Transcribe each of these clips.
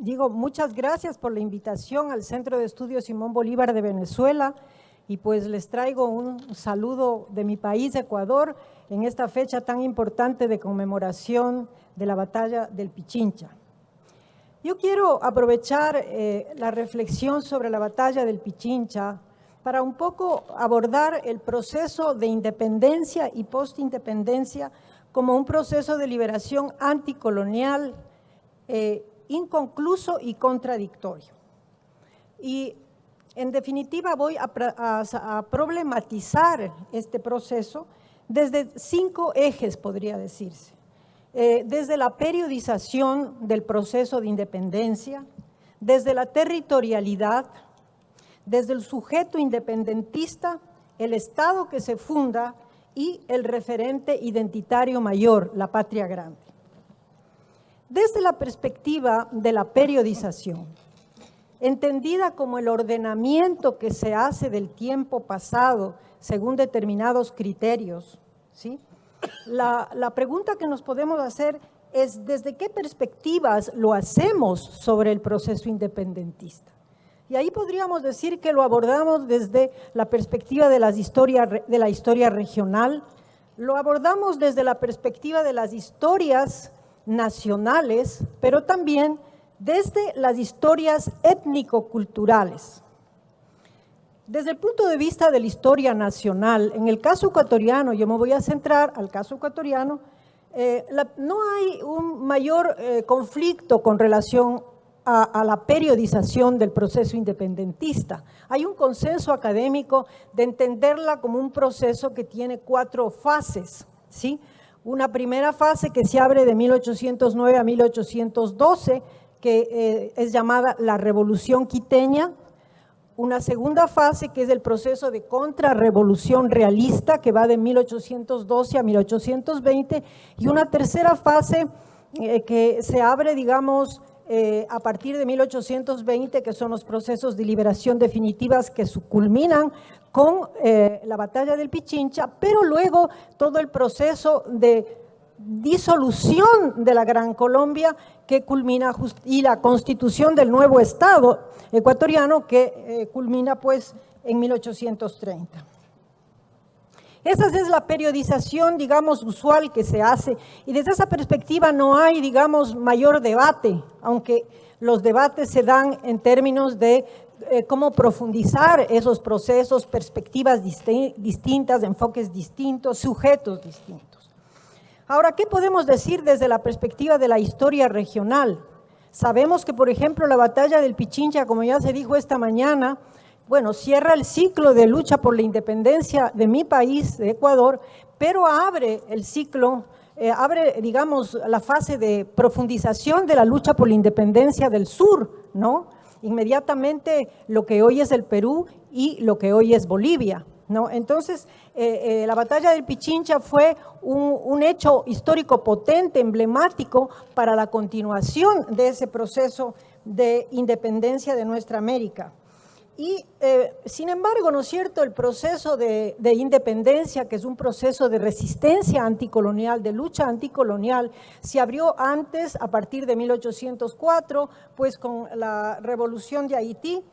digo muchas gracias por la invitación al Centro de Estudios Simón Bolívar de Venezuela y pues les traigo un saludo de mi país, Ecuador, en esta fecha tan importante de conmemoración de la batalla del Pichincha. Yo quiero aprovechar la reflexión sobre la batalla del Pichincha para un poco abordar el proceso de independencia y postindependencia como un proceso de liberación anticolonial inconcluso y contradictorio. Y en definitiva voy a problematizar este proceso desde 5 ejes, podría decirse. Desde la periodización del proceso de independencia, desde la territorialidad, desde el sujeto independentista, el Estado que se funda y el referente identitario mayor, la patria grande. Desde la perspectiva de la periodización, entendida como el ordenamiento que se hace del tiempo pasado según determinados criterios, ¿sí? La pregunta que nos podemos hacer es ¿desde qué perspectivas lo hacemos sobre el proceso independentista? Y ahí podríamos decir que lo abordamos desde la perspectiva de la historia regional, lo abordamos desde la perspectiva de las historias nacionales, pero también desde las historias étnico-culturales. Desde el punto de vista de la historia nacional, en el caso ecuatoriano, yo me voy a centrar al caso ecuatoriano, no hay un mayor conflicto con relación a la periodización del proceso independentista. Hay un consenso académico de entenderla como un proceso que tiene 4 fases, ¿sí? Una primera fase que se abre de 1809 a 1812, que es llamada la Revolución Quiteña. Una segunda fase que es el proceso de contrarrevolución realista que va de 1812 a 1820 y una tercera fase que se abre, digamos, a partir de 1820, que son los procesos de liberación definitivas que culminan con la batalla del Pichincha, pero luego todo el proceso de disolución de la Gran Colombia que culmina y la constitución del nuevo Estado ecuatoriano que culmina pues en 1830. Esa es la periodización, digamos, usual que se hace y desde esa perspectiva no hay, digamos, mayor debate, aunque los debates se dan en términos de cómo profundizar esos procesos, perspectivas distintas, enfoques distintos, sujetos distintos. Ahora, ¿qué podemos decir desde la perspectiva de la historia regional? Sabemos que, por ejemplo, la batalla del Pichincha, como ya se dijo esta mañana, bueno, cierra el ciclo de lucha por la independencia de mi país, de Ecuador, pero abre el ciclo, digamos, la fase de profundización de la lucha por la independencia del sur, ¿no? Inmediatamente lo que hoy es el Perú y lo que hoy es Bolivia, ¿no? Entonces, la batalla del Pichincha fue un hecho histórico potente, emblemático para la continuación de ese proceso de independencia de nuestra América. Y, sin embargo, ¿no es cierto?, el proceso de independencia, que es un proceso de resistencia anticolonial, de lucha anticolonial, se abrió antes, a partir de 1804, pues con la Revolución de Haití,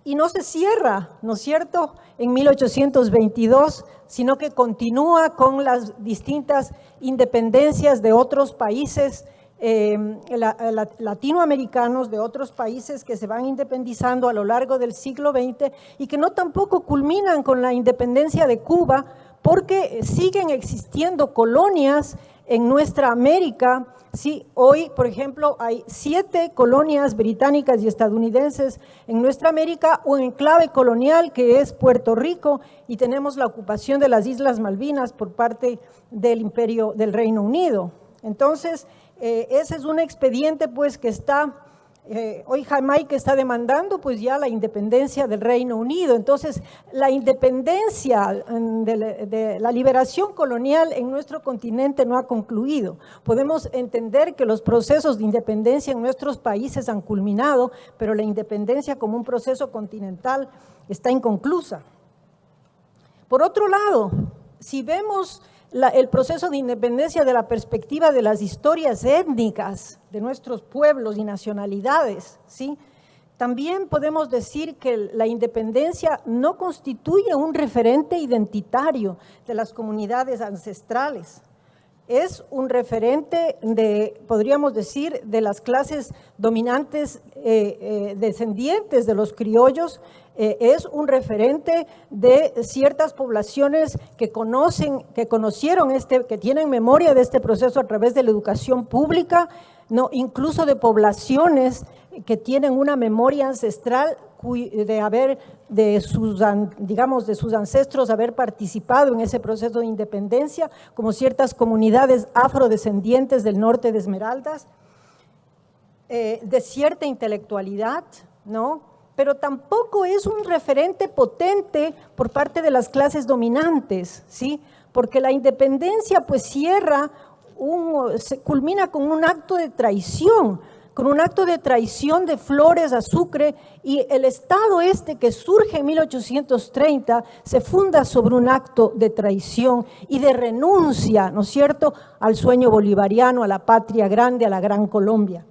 y no se cierra, ¿no es cierto?, en 1822, sino que continúa con las distintas independencias de otros países latinoamericanos, de otros países que se van independizando a lo largo del siglo XX y que no tampoco culminan con la independencia de Cuba porque siguen existiendo colonias en nuestra América. Sí, hoy, por ejemplo, hay 7 colonias británicas y estadounidenses en nuestra América, un enclave colonial que es Puerto Rico y tenemos la ocupación de las Islas Malvinas por parte del Imperio del Reino Unido. Entonces, ese es un expediente pues que está, hoy Jamaica está demandando pues ya la independencia del Reino Unido. Entonces la independencia de la liberación colonial en nuestro continente no ha concluido. Podemos entender que los procesos de independencia en nuestros países han culminado, pero la independencia como un proceso continental está inconclusa. Por otro lado, si vemos el proceso de independencia de la perspectiva de las historias étnicas de nuestros pueblos y nacionalidades, ¿sí? También podemos decir que la independencia no constituye un referente identitario de las comunidades ancestrales. Es un referente podríamos decir, de las clases dominantes descendientes de los criollos, es un referente de ciertas poblaciones que tienen memoria de este proceso a través de la educación pública, ¿no? Incluso de poblaciones que tienen una memoria ancestral de sus ancestros haber participado en ese proceso de independencia, como ciertas comunidades afrodescendientes del norte de Esmeraldas, de cierta intelectualidad, ¿no? Pero tampoco es un referente potente por parte de las clases dominantes, ¿sí? Porque la independencia pues se culmina con un acto de traición, de Flores a Sucre, y el Estado que surge en 1830 se funda sobre un acto de traición y de renuncia, ¿no es cierto?, al sueño bolivariano, a la patria grande, a la Gran Colombia.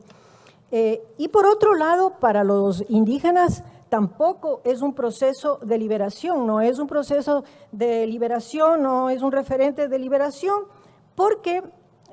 Y por otro lado, para los indígenas tampoco es un proceso de liberación, no es un proceso de liberación, no es un referente de liberación, porque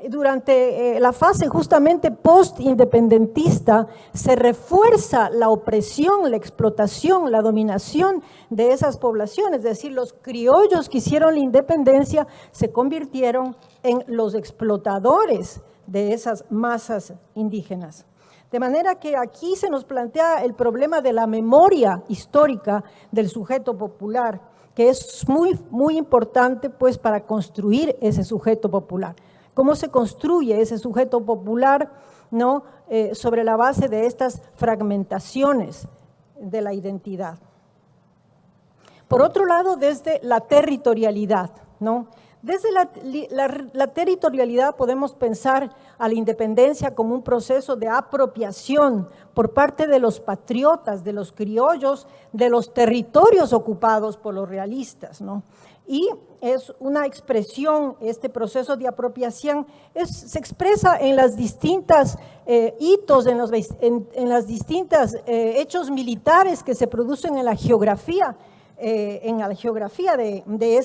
durante la fase justamente post-independentista se refuerza la opresión, la explotación, la dominación de esas poblaciones, es decir, los criollos que hicieron la independencia se convirtieron en los explotadores de esas masas indígenas. De manera que aquí se nos plantea el problema de la memoria histórica del sujeto popular, que es muy, muy importante pues para construir ese sujeto popular. ¿Cómo se construye ese sujeto popular, ¿no? Sobre la base de estas fragmentaciones de la identidad? Por otro lado, desde la territorialidad, ¿no? Desde la territorialidad podemos pensar a la independencia como un proceso de apropiación por parte de los patriotas, de los criollos, de los territorios ocupados por los realistas, ¿no? Y es una expresión, este proceso de apropiación se expresa en las distintas hitos, en las distintas hechos militares que se producen en la geografía de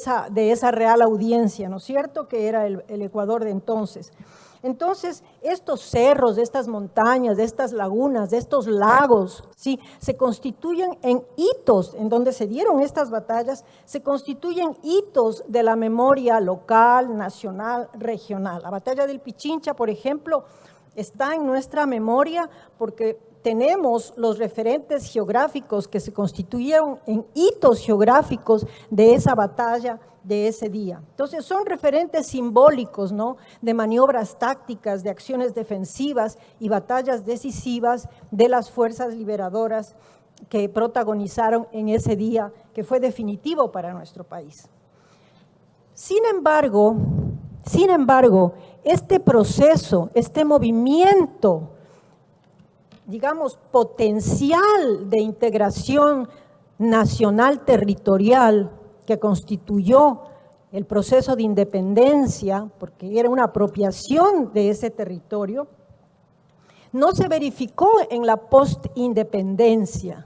esa real audiencia, ¿no es cierto?, que era el Ecuador de entonces. Entonces, estos cerros, estas montañas, de estas lagunas, de estos lagos, ¿sí?, se constituyen en hitos en donde se dieron estas batallas, se constituyen hitos de la memoria local, nacional, regional. La batalla del Pichincha, por ejemplo, está en nuestra memoria porque tenemos los referentes geográficos que se constituyeron en hitos geográficos de esa batalla de ese día. Entonces son referentes simbólicos, ¿no?, de maniobras tácticas, de acciones defensivas y batallas decisivas de las fuerzas liberadoras que protagonizaron en ese día que fue definitivo para nuestro país. Sin embargo, este proceso, este movimiento, digamos, potencial de integración nacional territorial que constituyó el proceso de independencia, porque era una apropiación de ese territorio, no se verificó en la postindependencia.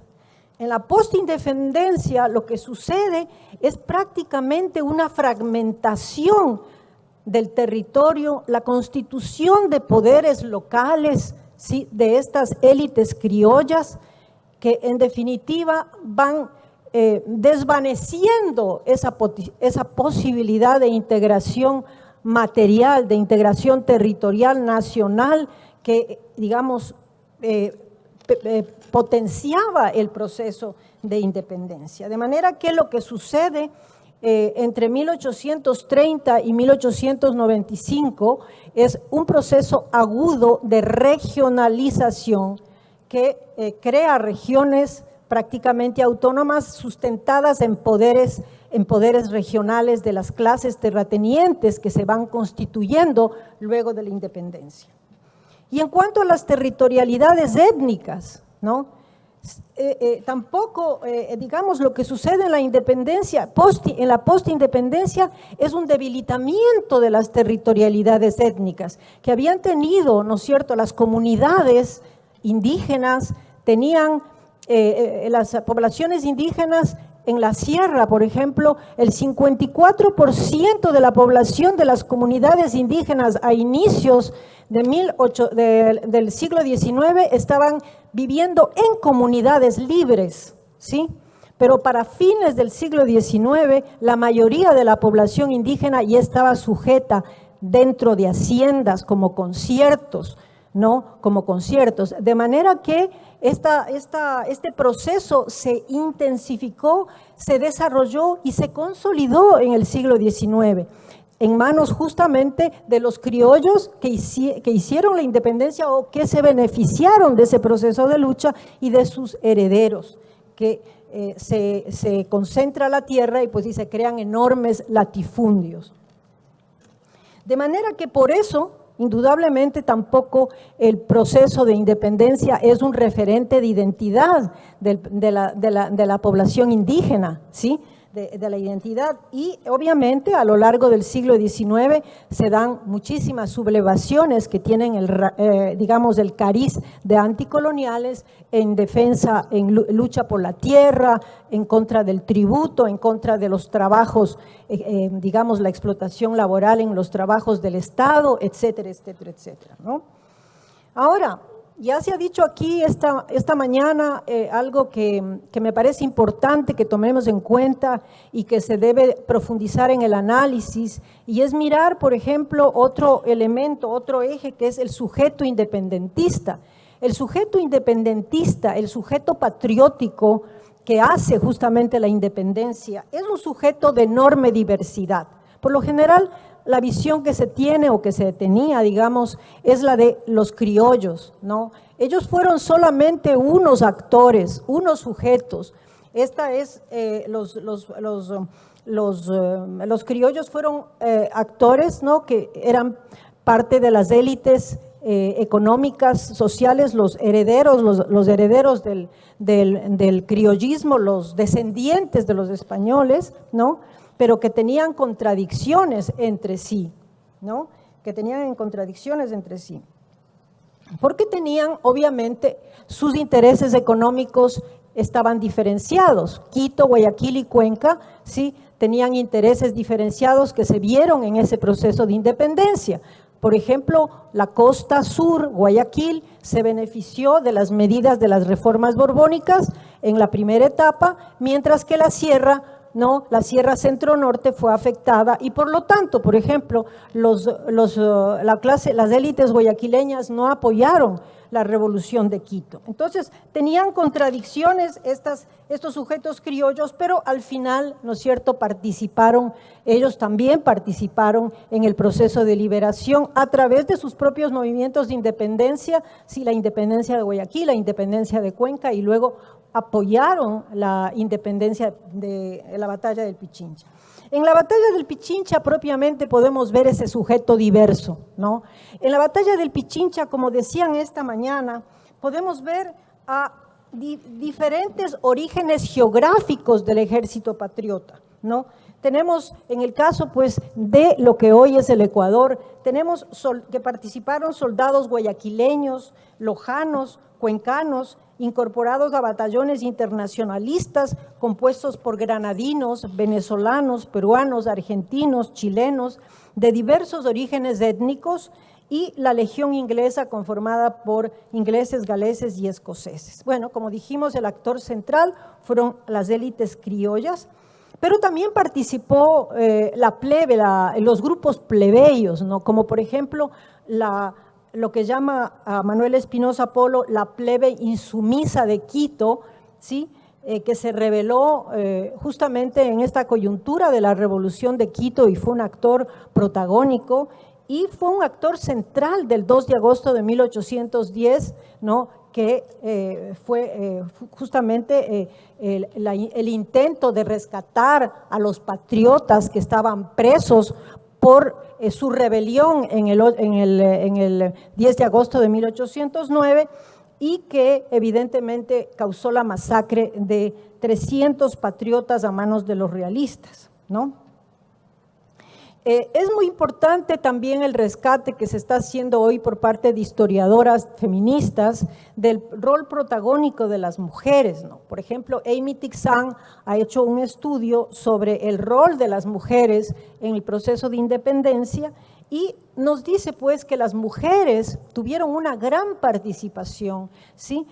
En la postindependencia lo que sucede es prácticamente una fragmentación del territorio, la constitución de poderes locales, ¿sí?, de estas élites criollas que en definitiva van desvaneciendo esa posibilidad de integración material, de integración territorial nacional que, digamos, potenciaba el proceso de independencia. De manera que lo que sucede entre 1830 y 1895 es un proceso agudo de regionalización que crea regiones prácticamente autónomas sustentadas en poderes regionales de las clases terratenientes que se van constituyendo luego de la independencia. Y en cuanto a las territorialidades étnicas, ¿no?, Tampoco, digamos, lo que sucede en la independencia, en la postindependencia, es un debilitamiento de las territorialidades étnicas que habían tenido, ¿no es cierto?, las comunidades indígenas, tenían las poblaciones indígenas en la sierra, por ejemplo, el 54% de la población de las comunidades indígenas a inicios del siglo XIX estaban viviendo en comunidades libres, ¿sí? Pero para fines del siglo XIX, la mayoría de la población indígena ya estaba sujeta dentro de haciendas como conciertos, ¿no? Como conciertos, de manera que este proceso se intensificó, se desarrolló y se consolidó en el siglo XIX, en manos justamente de los criollos que hicieron la independencia o que se beneficiaron de ese proceso de lucha y de sus herederos, que se concentra la tierra y pues y se crean enormes latifundios. De manera que por eso, indudablemente tampoco el proceso de independencia es un referente de identidad de la población indígena, ¿sí? De la identidad, y obviamente a lo largo del siglo XIX se dan muchísimas sublevaciones que tienen digamos el cariz de anticoloniales en defensa, en lucha por la tierra, en contra del tributo, en contra de los trabajos, digamos la explotación laboral en los trabajos del Estado, etcétera, etcétera, etcétera, ¿no? Ahora, ya se ha dicho aquí esta mañana algo que me parece importante que tomemos en cuenta y que se debe profundizar en el análisis, y es mirar, por ejemplo, otro elemento, otro eje, que es el sujeto independentista. El sujeto independentista, el sujeto patriótico que hace justamente la independencia, es un sujeto de enorme diversidad. Por lo general, la visión que se tiene o que se tenía, digamos, es la de los criollos, ¿no? Ellos fueron solamente unos actores, unos sujetos. Los criollos fueron actores, ¿no?, que eran parte de las élites económicas, sociales, los herederos del criollismo, los descendientes de los españoles, ¿no?, pero que tenían contradicciones entre sí, ¿no? Que tenían contradicciones entre sí. Porque tenían, obviamente, sus intereses económicos estaban diferenciados. Quito, Guayaquil y Cuenca, sí, tenían intereses diferenciados que se vieron en ese proceso de independencia. Por ejemplo, la costa sur, Guayaquil, se benefició de las medidas de las reformas borbónicas en la primera etapa, mientras que la sierra centro-norte fue afectada y por lo tanto, por ejemplo, las élites guayaquileñas no apoyaron la revolución de Quito. Entonces, tenían contradicciones estos sujetos criollos, pero al final, ¿no es cierto?, ellos también participaron en el proceso de liberación a través de sus propios movimientos de independencia, sí, la independencia de Guayaquil, la independencia de Cuenca, y luego apoyaron la independencia de la batalla del Pichincha. En la batalla del Pichincha propiamente podemos ver ese sujeto diverso, ¿no? En la batalla del Pichincha, como decían esta mañana, podemos ver a diferentes orígenes geográficos del ejército patriota, ¿no? Tenemos, en el caso pues de lo que hoy es el Ecuador, tenemos que participaron soldados guayaquileños, lojanos, cuencanos, incorporados a batallones internacionalistas compuestos por granadinos, venezolanos, peruanos, argentinos, chilenos, de diversos orígenes étnicos, y la legión inglesa conformada por ingleses, galeses y escoceses. Bueno, como dijimos, el actor central fueron las élites criollas, pero también participó la plebe, los grupos plebeyos, ¿no?, como por ejemplo lo que llama a Manuel Espinosa Polo la plebe insumisa de Quito, ¿sí?, que se rebeló justamente en esta coyuntura de la revolución de Quito y fue un actor protagónico y fue un actor central del 2 de agosto de 1810, ¿no?, que fue justamente el intento de rescatar a los patriotas que estaban presos por su rebelión en el 10 de agosto de 1809, y que evidentemente causó la masacre de 300 patriotas a manos de los realistas, ¿no? Es muy importante también el rescate que se está haciendo hoy por parte de historiadoras feministas del rol protagónico de las mujeres, ¿no? Por ejemplo, Amy Tixan ha hecho un estudio sobre el rol de las mujeres en el proceso de independencia y nos dice pues que las mujeres tuvieron una gran participación, ¿sí?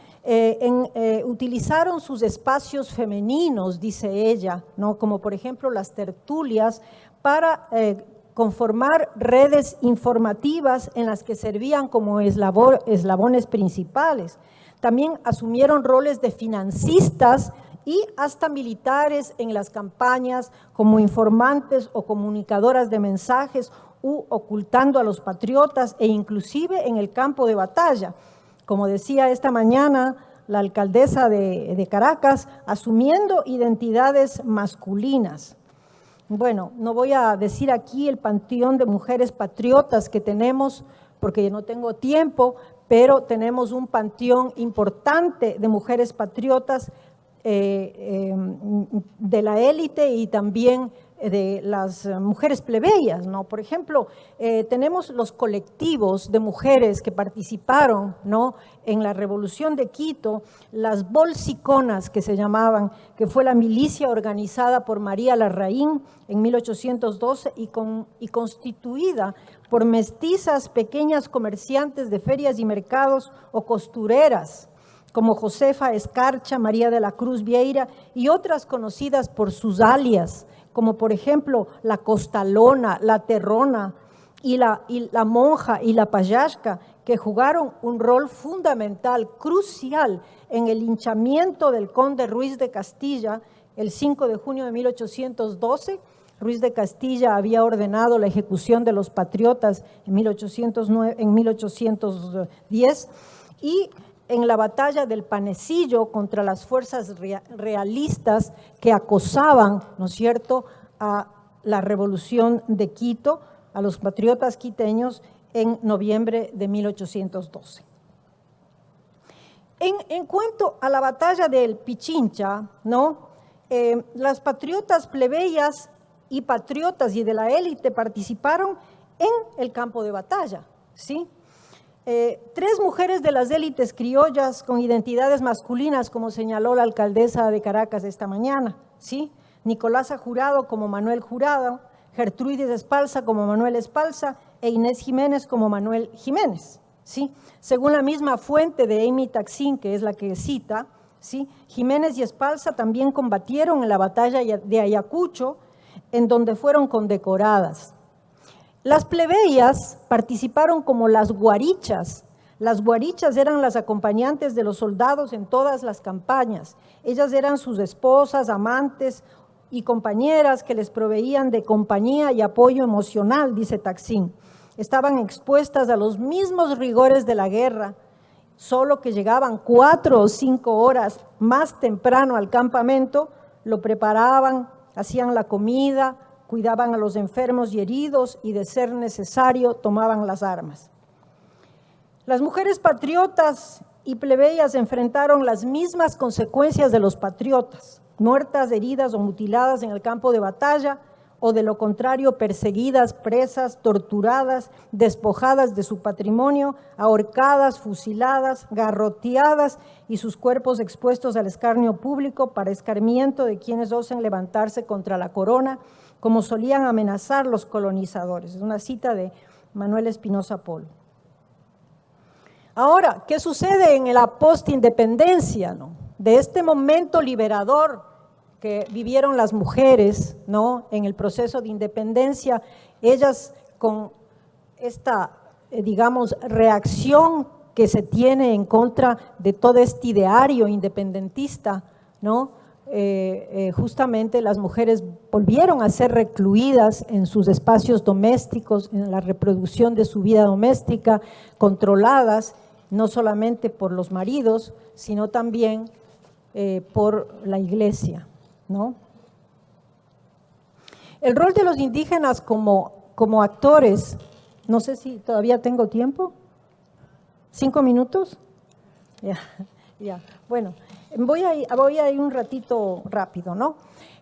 Utilizaron sus espacios femeninos, dice ella, ¿no? Como por ejemplo las tertulias, para conformar redes informativas en las que servían como eslabones principales. También asumieron roles de financistas y hasta militares en las campañas como informantes o comunicadoras de mensajes u ocultando a los patriotas e inclusive en el campo de batalla. Como decía esta mañana la alcaldesa de Caracas, asumiendo identidades masculinas. Bueno, no voy a decir aquí el panteón de mujeres patriotas que tenemos, porque no tengo tiempo, pero tenemos un panteón importante de mujeres patriotas de la élite y también de las mujeres plebeyas, ¿no? Por ejemplo, tenemos los colectivos de mujeres que participaron, ¿no?, en la Revolución de Quito, las bolsiconas que se llamaban, que fue la milicia organizada por María Larraín en 1812 y constituida por mestizas pequeñas comerciantes de ferias y mercados o costureras, como Josefa Escarcha, María de la Cruz Vieira y otras conocidas por sus alias, como por ejemplo la Costalona, la Terrona y la Monja y la Payashka, que jugaron un rol fundamental, crucial, en el linchamiento del conde Ruiz de Castilla el 5 de junio de 1812. Ruiz de Castilla había ordenado la ejecución de los patriotas en 1810 y en la batalla del Panecillo contra las fuerzas realistas que acosaban, ¿no es cierto?, a la Revolución de Quito, a los patriotas quiteños en noviembre de 1812. En cuanto a la batalla del Pichincha, ¿no?, las patriotas plebeyas y patriotas y de la élite participaron en el campo de batalla, ¿sí? 3 mujeres de las élites criollas con identidades masculinas, como señaló la alcaldesa de Caracas esta mañana, ¿sí? Nicolasa Jurado como Manuel Jurado, Gertrudis Espalza como Manuel Espalza e Inés Jiménez como Manuel Jiménez, ¿sí? Según la misma fuente de Amy Tixan, que es la que cita, ¿sí?, Jiménez y Espalza también combatieron en la batalla de Ayacucho, en donde fueron condecoradas. Las plebeyas participaron como las guarichas. Las guarichas eran las acompañantes de los soldados en todas las campañas. Ellas eran sus esposas, amantes y compañeras que les proveían de compañía y apoyo emocional, dice Tixan. Estaban expuestas a los mismos rigores de la guerra, solo que llegaban 4 o 5 horas más temprano al campamento, lo preparaban, hacían la comida, cuidaban a los enfermos y heridos y, de ser necesario, tomaban las armas. Las mujeres patriotas y plebeyas enfrentaron las mismas consecuencias de los patriotas, muertas, heridas o mutiladas en el campo de batalla, o de lo contrario perseguidas, presas, torturadas, despojadas de su patrimonio, ahorcadas, fusiladas, garroteadas y sus cuerpos expuestos al escarnio público para escarmiento de quienes osen levantarse contra la corona, como solían amenazar los colonizadores. Es una cita de Manuel Espinosa Polo. Ahora, ¿qué sucede en la postindependencia, ¿no?, de este momento liberador que vivieron las mujeres, ¿no?, en el proceso de independencia? Ellas, con esta, digamos, reacción que se tiene en contra de todo este ideario independentista, ¿no?, justamente las mujeres volvieron a ser recluidas en sus espacios domésticos, en la reproducción de su vida doméstica, controladas no solamente por los maridos, sino también por la iglesia, ¿no? El rol de los indígenas como actores, no sé si todavía tengo tiempo, 5 minutos, Ya, ya. Bueno, voy a ir un ratito rápido, ¿no?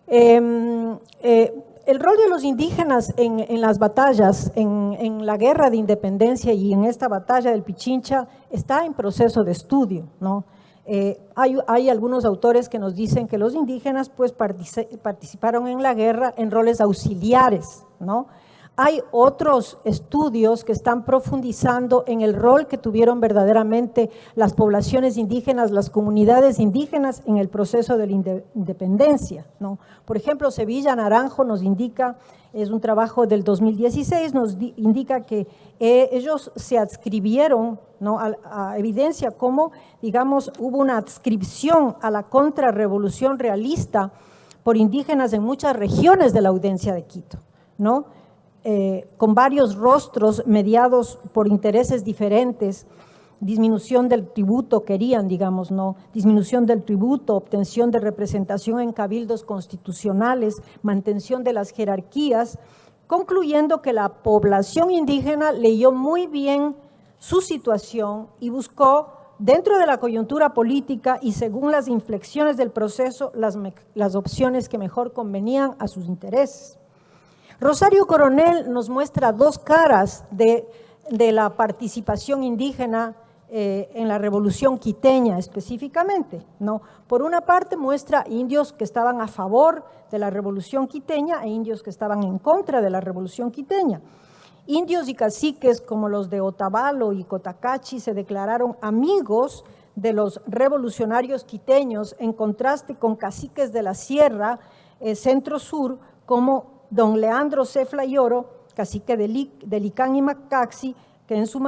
El rol de los indígenas en las batallas, en la guerra de independencia y en esta batalla del Pichincha está en proceso de estudio, ¿no? Hay algunos autores que nos dicen que los indígenas pues participaron en la guerra en roles auxiliares, ¿no? Hay otros estudios que están profundizando en el rol que tuvieron verdaderamente las poblaciones indígenas, las comunidades indígenas en el proceso de la independencia, ¿no? Por ejemplo, Sevilla Naranjo nos indica, es un trabajo del 2016, nos indica que ellos se adscribieron, ¿no?, a evidencia cómo, digamos, hubo una adscripción a la contrarrevolución realista por indígenas en muchas regiones de la Audiencia de Quito, ¿no? Con varios rostros mediados por intereses diferentes, disminución del tributo, querían, digamos, ¿no? Disminución del tributo, obtención de representación en cabildos constitucionales, mantención de las jerarquías, concluyendo que la población indígena leyó muy bien su situación y buscó, dentro de la coyuntura política y según las inflexiones del proceso, las opciones que mejor convenían a sus intereses. Rosario Coronel nos muestra dos caras de la participación indígena en la revolución quiteña específicamente, ¿no? Por una parte muestra indios que estaban a favor de la revolución quiteña e indios que estaban en contra de la revolución quiteña. Indios y caciques como los de Otavalo y Cotacachi se declararon amigos de los revolucionarios quiteños en contraste con caciques de la sierra centro-sur como don Leandro C. Flayoro, cacique de Licán y Macaxi, que en su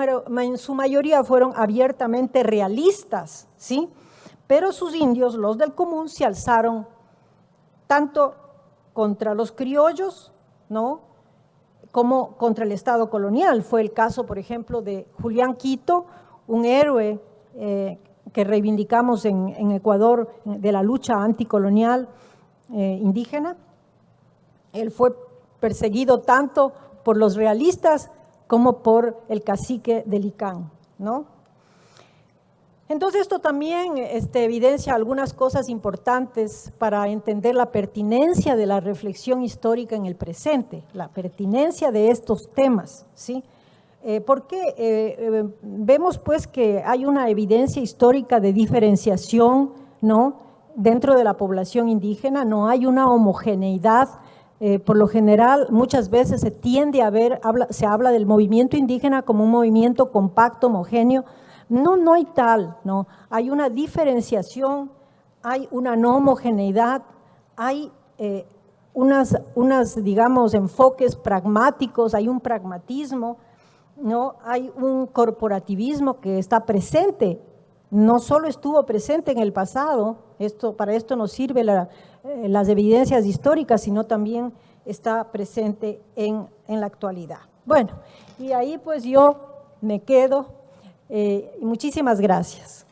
mayoría fueron abiertamente realistas, ¿sí? Pero sus indios, los del común, se alzaron tanto contra los criollos, ¿no?, como contra el Estado colonial. Fue el caso, por ejemplo, de Julián Quito, un héroe que reivindicamos en Ecuador de la lucha anticolonial indígena. Él fue perseguido tanto por los realistas como por el cacique de Licán, ¿no? Entonces esto también evidencia algunas cosas importantes para entender la pertinencia de la reflexión histórica en el presente, la pertinencia de estos temas, ¿sí? Porque vemos pues que hay una evidencia histórica de diferenciación, ¿no?, dentro de la población indígena, no hay una homogeneidad. Por lo general, muchas veces se habla del movimiento indígena como un movimiento compacto, homogéneo. No hay tal, ¿no? Hay una diferenciación, hay una no homogeneidad, hay digamos, enfoques pragmáticos, hay un pragmatismo, ¿no? Hay un corporativismo que está presente, no solo estuvo presente en el pasado, para esto nos sirve las evidencias históricas, sino también está presente en la actualidad. Bueno, y ahí pues yo me quedo. Muchísimas gracias.